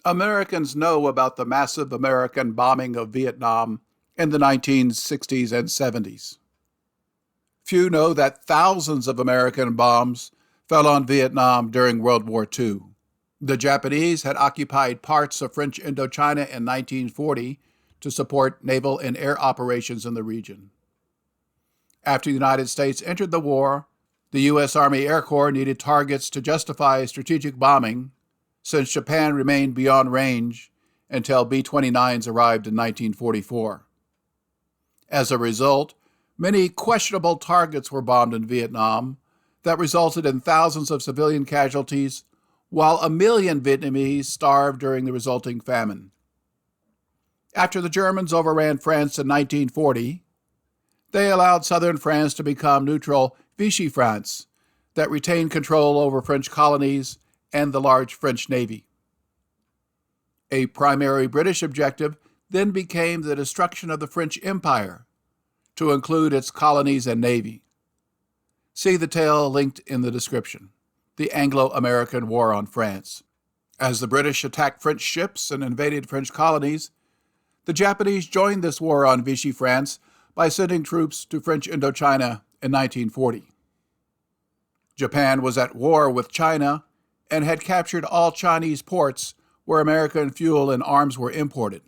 Americans know about the massive American bombing of Vietnam in the 1960s and 70s. Few know that thousands of American bombs fell on Vietnam during World War II. The Japanese had occupied parts of French Indochina in 1940 to support naval and air operations in the region. After the United States entered the war, the U.S. Army Air Corps needed targets to justify strategic bombing, since Japan remained beyond range until B-29s arrived in 1944. As a result, many questionable targets were bombed in Vietnam that resulted in thousands of civilian casualties, while 1 million Vietnamese starved during the resulting famine. After the Germans overran France in 1940, they allowed southern France to become neutral Vichy France that retained control over French colonies and the large French Navy. A primary British objective then became the destruction of the French Empire, to include its colonies and navy. See the tale linked in the description, the Anglo-American War on France. As the British attacked French ships and invaded French colonies, the Japanese joined this war on Vichy France by sending troops to French Indochina in 1940. Japan was at war with China and had captured all Chinese ports where American fuel and arms were imported.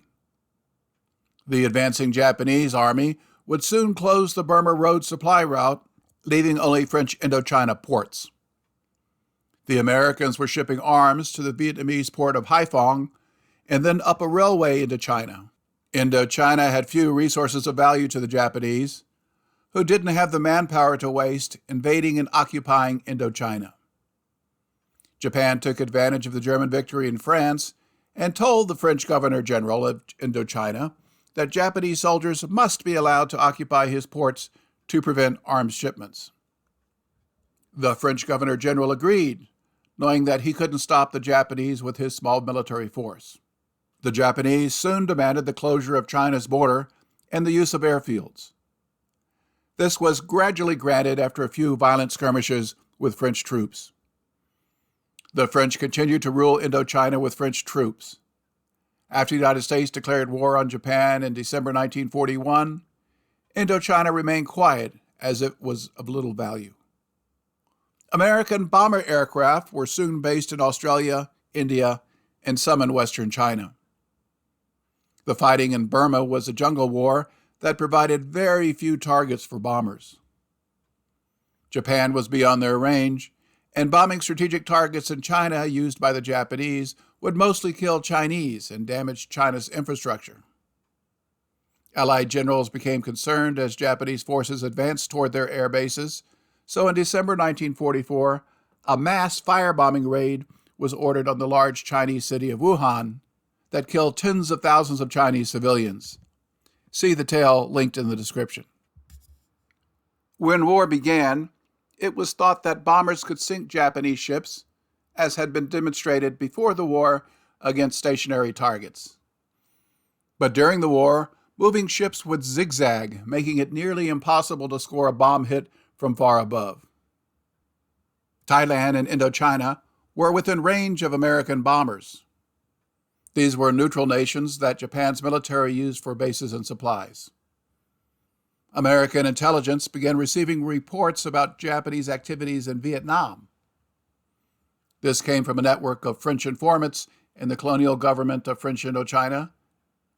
The advancing Japanese army would soon close the Burma Road supply route, leaving only French Indochina ports. The Americans were shipping arms to the Vietnamese port of Haiphong and then up a railway into China. Indochina had few resources of value to the Japanese, who didn't have the manpower to waste invading and occupying Indochina. Japan took advantage of the German victory in France and told the French Governor-General of Indochina that Japanese soldiers must be allowed to occupy his ports to prevent arms shipments. The French Governor-General agreed, knowing that he couldn't stop the Japanese with his small military force. The Japanese soon demanded the closure of China's border and the use of airfields. This was gradually granted after a few violent skirmishes with French troops. The French continued to rule Indochina with French troops. After the United States declared war on Japan in December 1941, Indochina remained quiet as it was of little value. American bomber aircraft were soon based in Australia, India, and some in western China. The fighting in Burma was a jungle war that provided very few targets for bombers. Japan was beyond their range, and bombing strategic targets in China used by the Japanese would mostly kill Chinese and damage China's infrastructure. Allied generals became concerned as Japanese forces advanced toward their air bases, so in December 1944, a mass firebombing raid was ordered on the large Chinese city of Wuhan that killed tens of thousands of Chinese civilians. See the tale linked in the description. When war began, it was thought that bombers could sink Japanese ships, as had been demonstrated before the war against stationary targets. But during the war, moving ships would zigzag, making it nearly impossible to score a bomb hit from far above. Thailand and Indochina were within range of American bombers. These were neutral nations that Japan's military used for bases and supplies. American intelligence began receiving reports about Japanese activities in Vietnam. This came from a network of French informants in the colonial government of French Indochina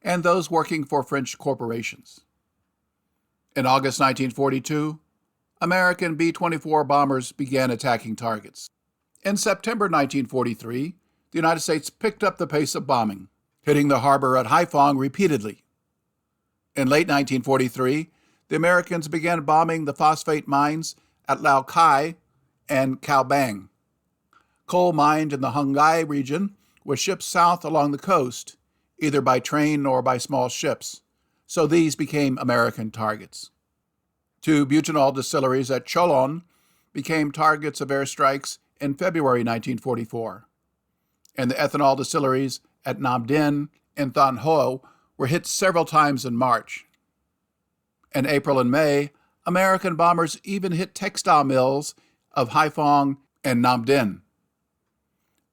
and those working for French corporations. In August 1942, American B-24 bombers began attacking targets. In September 1943, the United States picked up the pace of bombing, hitting the harbor at Haiphong repeatedly. In late 1943, the Americans began bombing the phosphate mines at Lao Cai and Cao Bang. Coal mined in the Hung Gai region was shipped south along the coast, either by train or by small ships, so these became American targets. 2 butanol distilleries at Cholon became targets of airstrikes in February 1944. and the ethanol distilleries at Nam Dinh and Thanh Ho were hit several times in March. In April and May, American bombers even hit textile mills of Haiphong and Nam Dinh.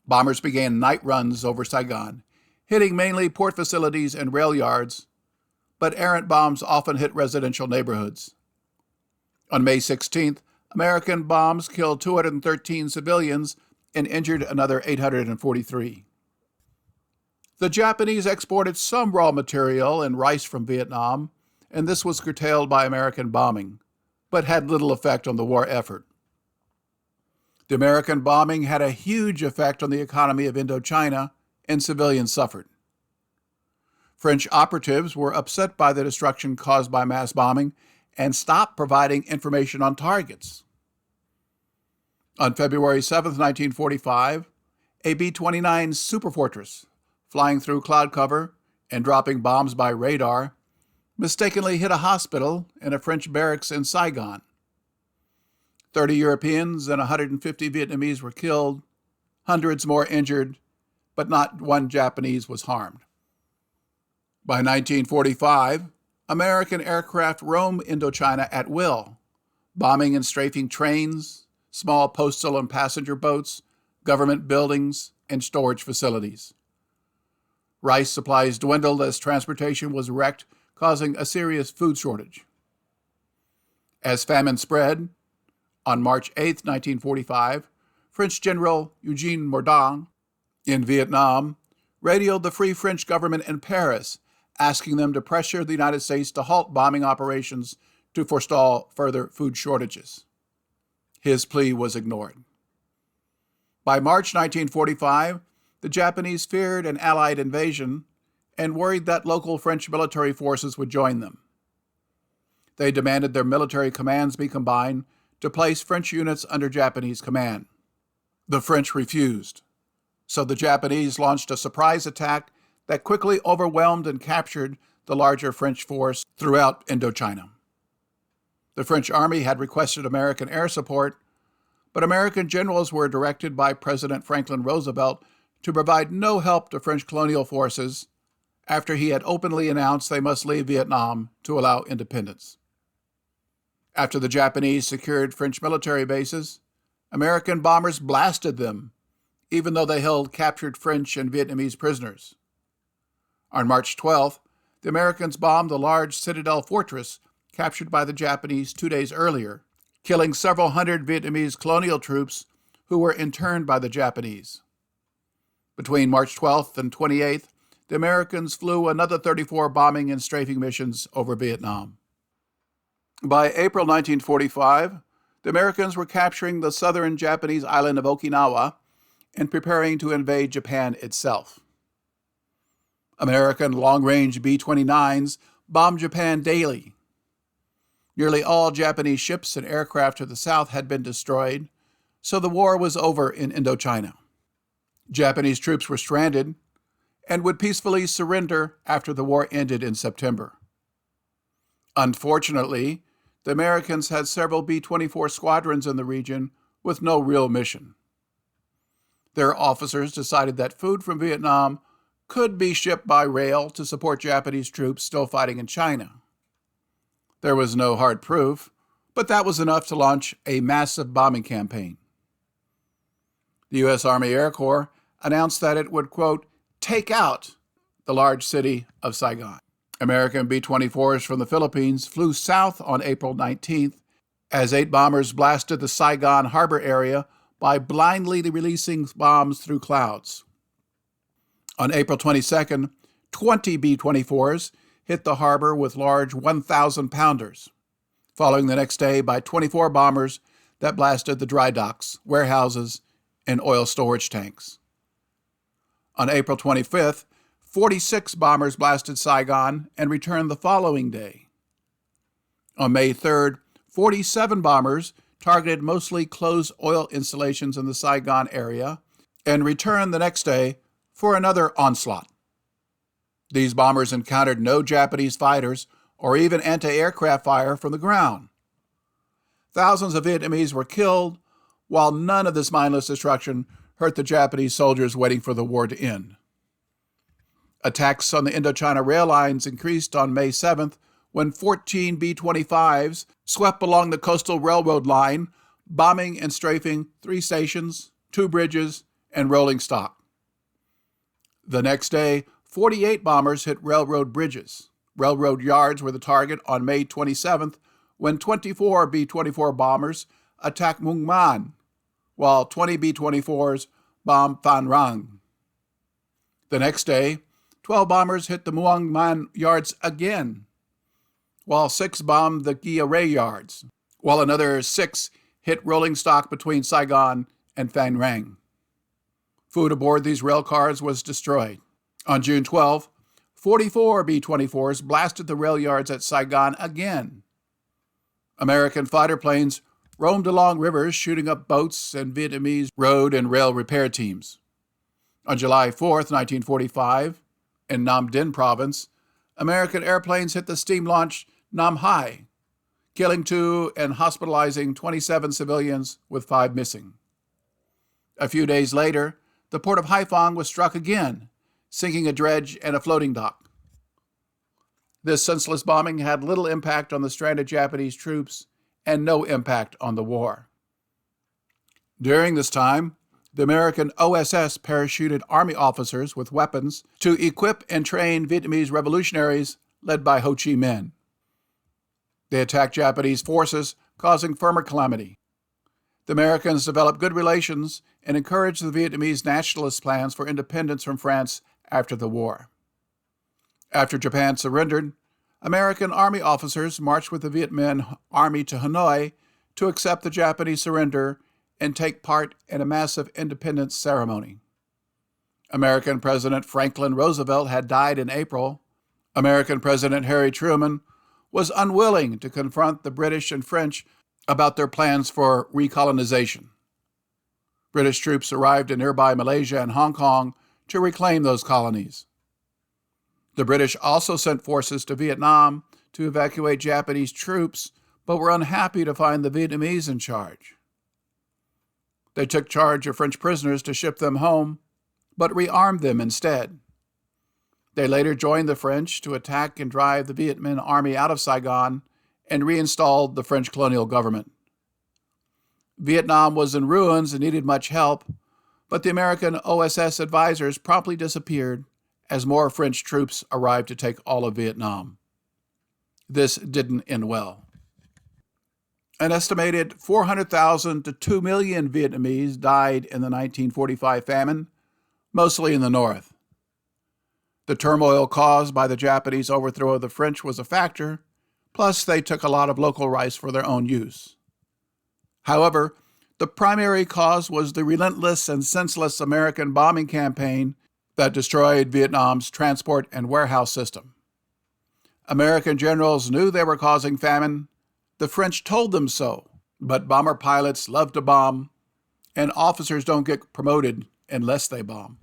Bombers began night runs over Saigon, hitting mainly port facilities and rail yards, but errant bombs often hit residential neighborhoods. On May 16th, American bombs killed 213 civilians and injured another 843. The Japanese exported some raw material and rice from Vietnam, and this was curtailed by American bombing, but had little effect on the war effort. The American bombing had a huge effect on the economy of Indochina, and civilians suffered. French operatives were upset by the destruction caused by mass bombing and stopped providing information on targets. On February 7, 1945, a B-29 Superfortress, flying through cloud cover and dropping bombs by radar, mistakenly hit a hospital and a French barracks in Saigon. 30 Europeans and 150 Vietnamese were killed, hundreds more injured, but not one Japanese was harmed. By 1945, American aircraft roam Indochina at will, bombing and strafing trains, small postal and passenger boats, government buildings, and storage facilities. Rice supplies dwindled as transportation was wrecked, causing a serious food shortage. As famine spread, on March 8, 1945, French General Eugene Mordaunt in Vietnam radioed the Free French government in Paris, asking them to pressure the United States to halt bombing operations to forestall further food shortages. His plea was ignored. By March 1945, the Japanese feared an Allied invasion and worried that local French military forces would join them. They demanded their military commands be combined to place French units under Japanese command. The French refused, so the Japanese launched a surprise attack that quickly overwhelmed and captured the larger French force throughout Indochina. The French army had requested American air support, but American generals were directed by President Franklin Roosevelt to provide no help to French colonial forces after he had openly announced they must leave Vietnam to allow independence. After the Japanese secured French military bases, American bombers blasted them, even though they held captured French and Vietnamese prisoners. On March 12th, the Americans bombed the large citadel fortress captured by the Japanese 2 days earlier, killing several hundred Vietnamese colonial troops who were interned by the Japanese. Between March 12th and 28th, the Americans flew another 34 bombing and strafing missions over Vietnam. By April 1945, the Americans were capturing the southern Japanese island of Okinawa and preparing to invade Japan itself. American long-range B-29s bombed Japan daily. Nearly all Japanese ships and aircraft to the south had been destroyed, so the war was over in Indochina. Japanese troops were stranded and would peacefully surrender after the war ended in September. Unfortunately, the Americans had several B-24 squadrons in the region with no real mission. Their officers decided that food from Vietnam could be shipped by rail to support Japanese troops still fighting in China. There was no hard proof, but that was enough to launch a massive bombing campaign. The U.S. Army Air Corps announced that it would, quote, take out the large city of Saigon. American B-24s from the Philippines flew south on April 19th as 8 bombers blasted the Saigon harbor area by blindly releasing bombs through clouds. On April 22nd, 20 B-24s hit the harbor with large 1,000-pounders, following the next day by 24 bombers that blasted the dry docks, warehouses, and oil storage tanks. On April 25th, 46 bombers blasted Saigon and returned the following day. On May 3rd, 47 bombers targeted mostly closed oil installations in the Saigon area and returned the next day for another onslaught. These bombers encountered no Japanese fighters or even anti-aircraft fire from the ground. Thousands of Vietnamese were killed, while none of this mindless destruction hurt the Japanese soldiers waiting for the war to end. Attacks on the Indochina rail lines increased on May 7th when 14 B-25s swept along the coastal railroad line, bombing and strafing 3 stations, 2 bridges, and rolling stock. The next day, 48 bombers hit railroad bridges. Railroad yards were the target on May 27th when 24 B-24 bombers attacked Mung Man, while 20 B-24s bombed Phan Rang. The next day, 12 bombers hit the Muang Man yards again, while 6 bombed the Gia Ray yards, while another 6 hit rolling stock between Saigon and Phan Rang. Food aboard these rail cars was destroyed. On June 12, 44 B-24s blasted the rail yards at Saigon again. American fighter planes roamed along rivers, shooting up boats and Vietnamese road and rail repair teams. On July 4, 1945, in Nam Dinh province, American airplanes hit the steam-launched Nam Hai, killing 2 and hospitalizing 27 civilians with 5 missing. A few days later, the port of Haiphong was struck again, sinking a dredge and a floating dock. This senseless bombing had little impact on the stranded Japanese troops and no impact on the war. During this time, the American OSS parachuted Army officers with weapons to equip and train Vietnamese revolutionaries led by Ho Chi Minh. They attacked Japanese forces, causing further calamity. The Americans developed good relations and encouraged the Vietnamese nationalist plans for independence from France after the war. After Japan surrendered, American Army officers marched with the Viet Minh Army to Hanoi to accept the Japanese surrender and take part in a massive independence ceremony. American President Franklin Roosevelt had died in April. American President Harry Truman was unwilling to confront the British and French about their plans for recolonization. British troops arrived in nearby Malaysia and Hong Kong to reclaim those colonies. The British also sent forces to Vietnam to evacuate Japanese troops, but were unhappy to find the Vietnamese in charge. They took charge of French prisoners to ship them home, but rearmed them instead. They later joined the French to attack and drive the Viet Minh Army out of Saigon and reinstalled the French colonial government. Vietnam was in ruins and needed much help, but the American OSS advisors promptly disappeared as more French troops arrived to take all of Vietnam. This didn't end well. An estimated 400,000 to 2 million Vietnamese died in the 1945 famine, mostly in the north. The turmoil caused by the Japanese overthrow of the French was a factor, plus they took a lot of local rice for their own use. However, the primary cause was the relentless and senseless American bombing campaign that destroyed Vietnam's transport and warehouse system. American generals knew they were causing famine. The French told them so, but bomber pilots love to bomb, and officers don't get promoted unless they bomb.